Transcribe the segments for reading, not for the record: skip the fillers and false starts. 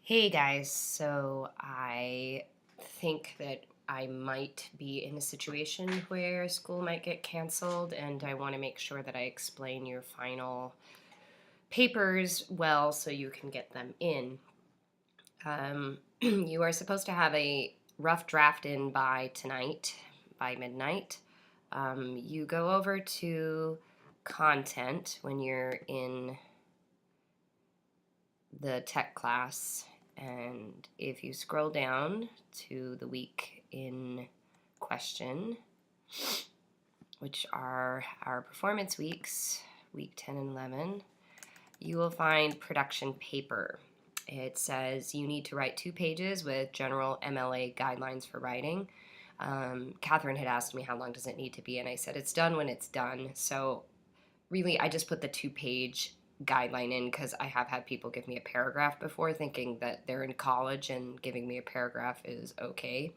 Hey guys, so I think that I might be in a situation where school might get canceled, and I want to make sure that I explain your final papers well so you can get them in. You are supposed to have a rough draft in by tonight, by midnight. You go over to content when you're in the tech class, and if you scroll down to the week in question, which are our performance weeks, week 10 and 11, you will find production paper. It says you need to write 2 pages with general MLA guidelines for writing. Catherine had asked me how long does it need to be, and I said it's done when it's done. So really, I just put the 2-page guideline in because I have had people give me a paragraph before thinking that they're in college and giving me a paragraph is okay.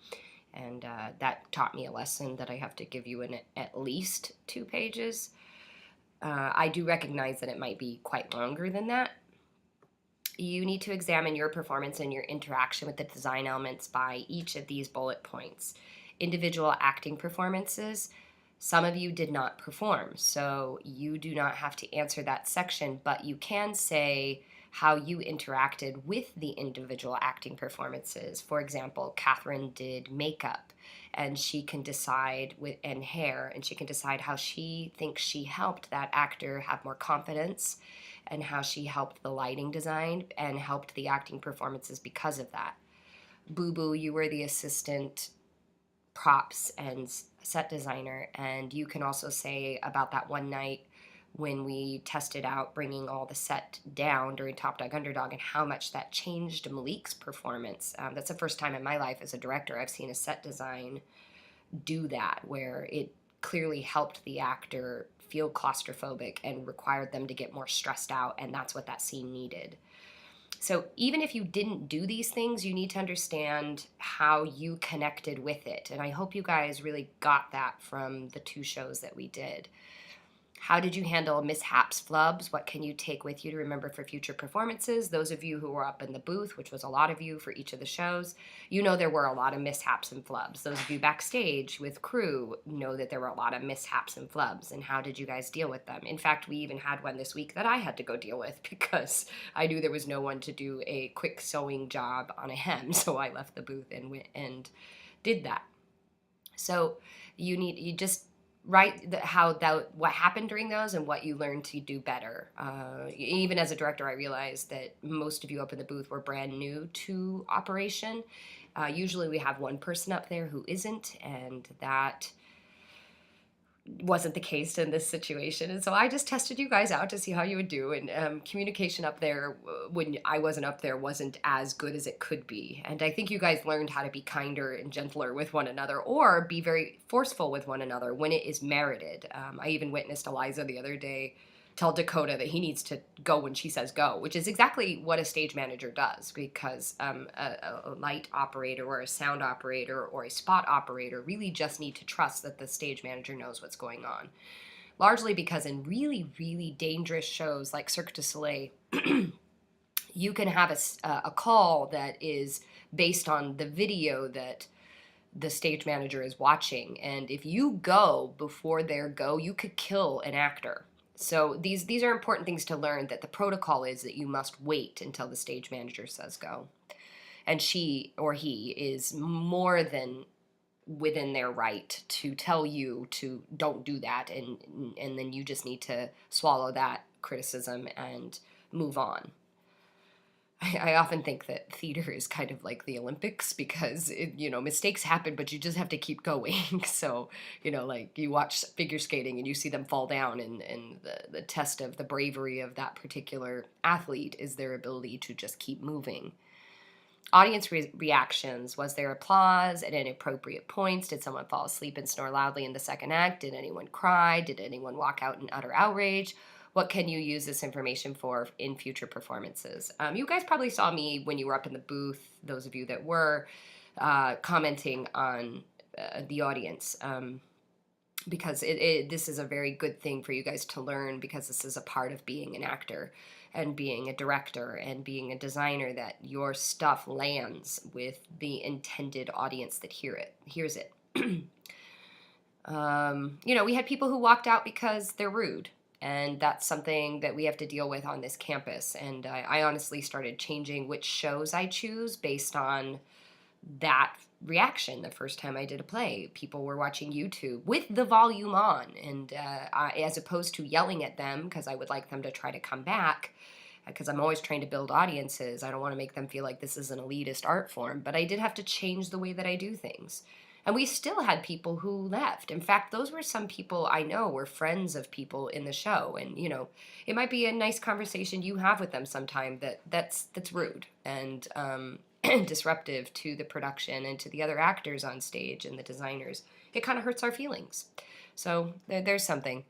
And that taught me a lesson that I have to give you at least 2 pages. I do recognize that it might be quite longer than that. You need to examine your performance and your interaction with the design elements by each of these bullet points. Individual acting performances. Some of you did not perform, so you do not have to answer that section, but you can say how you interacted with the individual acting performances. For example, Catherine did makeup, and she can decide and hair, and she can decide how she thinks she helped that actor have more confidence, and how she helped the lighting design and helped the acting performances because of that. Boo Boo, you were the assistant props and set designer, and you can also say about that one night when we tested out bringing all the set down during Top Dog Underdog and how much that changed Malik's performance. That's the first time in my life as a director I've seen a set design do that, where it clearly helped the actor feel claustrophobic and required them to get more stressed out, and that's what that scene needed. So even if you didn't do these things, you need to understand how you connected with it. And I hope you guys really got that from the 2 shows that we did. How did you handle mishaps, flubs? What can you take with you to remember for future performances? Those of you who were up in the booth, which was a lot of you for each of the shows, you know there were a lot of mishaps and flubs. Those of you backstage with crew know that there were a lot of mishaps and flubs. And how did you guys deal with them? In fact, we even had one this week that I had to go deal with because I knew there was no one to do a quick sewing job on a hem. So I left the booth and went and did that. So you just write what happened during those and what you learned to do better. Even as a director, I realized that most of you up in the booth were brand new to operation. Usually we have one person up there who isn't, and that wasn't the case in this situation. And so I just tested you guys out to see how you would do. And communication up there, when I wasn't up there, wasn't as good as it could be. And I think you guys learned how to be kinder and gentler with one another, or be very forceful with one another when it is merited. I even witnessed Eliza the other day tell Dakota that he needs to go when she says go, which is exactly what a stage manager does, because a light operator or a sound operator or a spot operator really just need to trust that the stage manager knows what's going on. Largely because in really, really dangerous shows like Cirque du Soleil, you can have a call that is based on the video that the stage manager is watching. And if you go before their go, you could kill an actor. So these are important things to learn, that the protocol is that you must wait until the stage manager says go. And she or he is more than within their right to tell you to don't do that, and then you just need to swallow that criticism and move on. I often think that theater is kind of like the Olympics, because mistakes happen, but you just have to keep going. So, like you watch figure skating and you see them fall down, and the test of the bravery of that particular athlete is their ability to just keep moving. Audience reactions. Was there applause at inappropriate points? Did someone fall asleep and snore loudly in the second act? Did anyone cry? Did anyone walk out in utter outrage? What can you use this information for in future performances? You guys probably saw me when you were up in the booth, those of you that were, commenting on the audience, because this is a very good thing for you guys to learn, because this is a part of being an actor. and being a director and being a designer, that your stuff lands with the intended audience that hears it. We had people who walked out because they're rude, and that's something that we have to deal with on this campus. And I honestly started changing which shows I choose based on that reaction. The first time I did a play, people were watching YouTube with the volume on, and as opposed to yelling at them, because I would like them to try to come back, because I'm always trying to build audiences. I don't want to make them feel like this is an elitist art form, but I did have to change the way that I do things. And we still had people who left. In fact, those were some people I know were friends of people in the show. And, it might be a nice conversation you have with them sometime that's rude and disruptive to the production and to the other actors on stage and the designers. It kind of hurts our feelings. So there's something.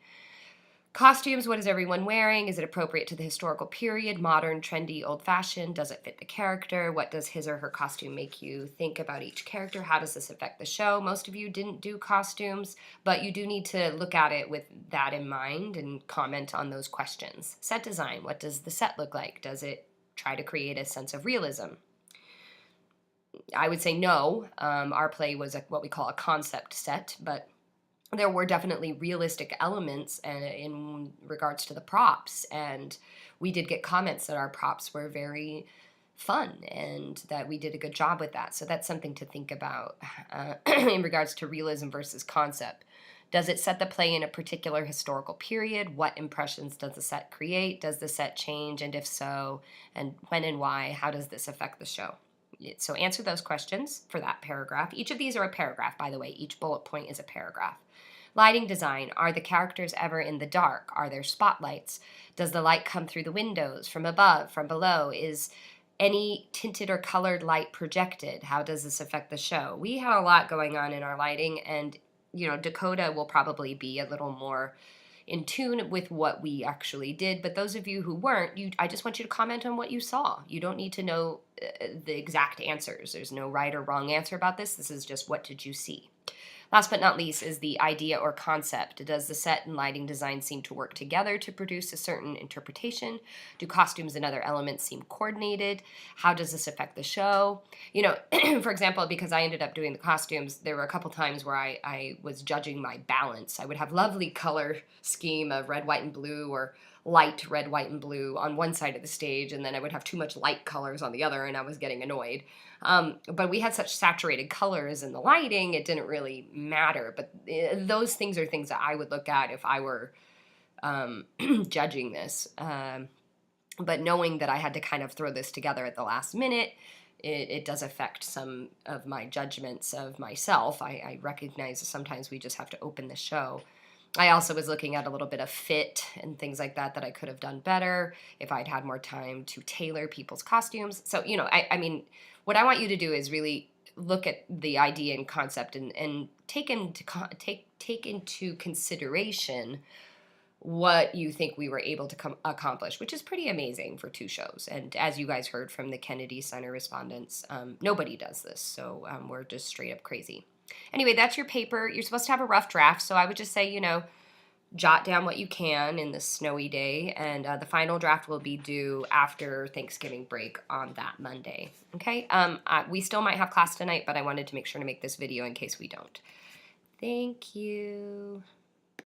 Costumes, what is everyone wearing? Is it appropriate to the historical period? Modern, trendy, old-fashioned? Does it fit the character? What does his or her costume make you think about each character? How does this affect the show? Most of you didn't do costumes, but you do need to look at it with that in mind and comment on those questions. Set design, what does the set look like? Does it try to create a sense of realism? I would say no. Our play was what we call a concept set, but there were definitely realistic elements in regards to the props, and we did get comments that our props were very fun and that we did a good job with that. So that's something to think about in regards to realism versus concept. Does it set the play in a particular historical period? What impressions does the set create? Does the set change? And if so, and when and why, how does this affect the show? So answer those questions for that paragraph. Each of these are a paragraph, by the way. Each bullet point is a paragraph. Lighting design. Are the characters ever in the dark? Are there spotlights? Does the light come through the windows, from above, from below? Is any tinted or colored light projected? How does this affect the show? We had a lot going on in our lighting, and, Dakota will probably be a little more in tune with what we actually did. But those of you who weren't, I just want you to comment on what you saw. You don't need to know the exact answers. There's no right or wrong answer about this. This is just, what did you see? Last but not least is the idea or concept. Does the set and lighting design seem to work together to produce a certain interpretation? Do costumes and other elements seem coordinated? How does this affect the show? For example, because I ended up doing the costumes, there were a couple times where I was judging my balance. I would have lovely color scheme of red, white, and blue, or light red, white, and blue on one side of the stage, and then I would have too much light colors on the other, and I was getting annoyed. But we had such saturated colors in the lighting, it didn't really matter. But those things are things that I would look at if I were judging this. But knowing that I had to kind of throw this together at the last minute, it does affect some of my judgments of myself. I recognize that sometimes we just have to open the show. I also was looking at a little bit of fit and things like that I could have done better if I'd had more time to tailor people's costumes. So, I mean, what I want you to do is really look at the idea and concept and take into consideration what you think we were able to accomplish, which is pretty amazing for 2 shows. And as you guys heard from the Kennedy Center respondents, nobody does this, so we're just straight up crazy. Anyway, that's your paper. You're supposed to have a rough draft, so I would just say, jot down what you can in this snowy day, and the final draft will be due after Thanksgiving break on that Monday. Okay? We still might have class tonight, but I wanted to make sure to make this video in case we don't. Thank you.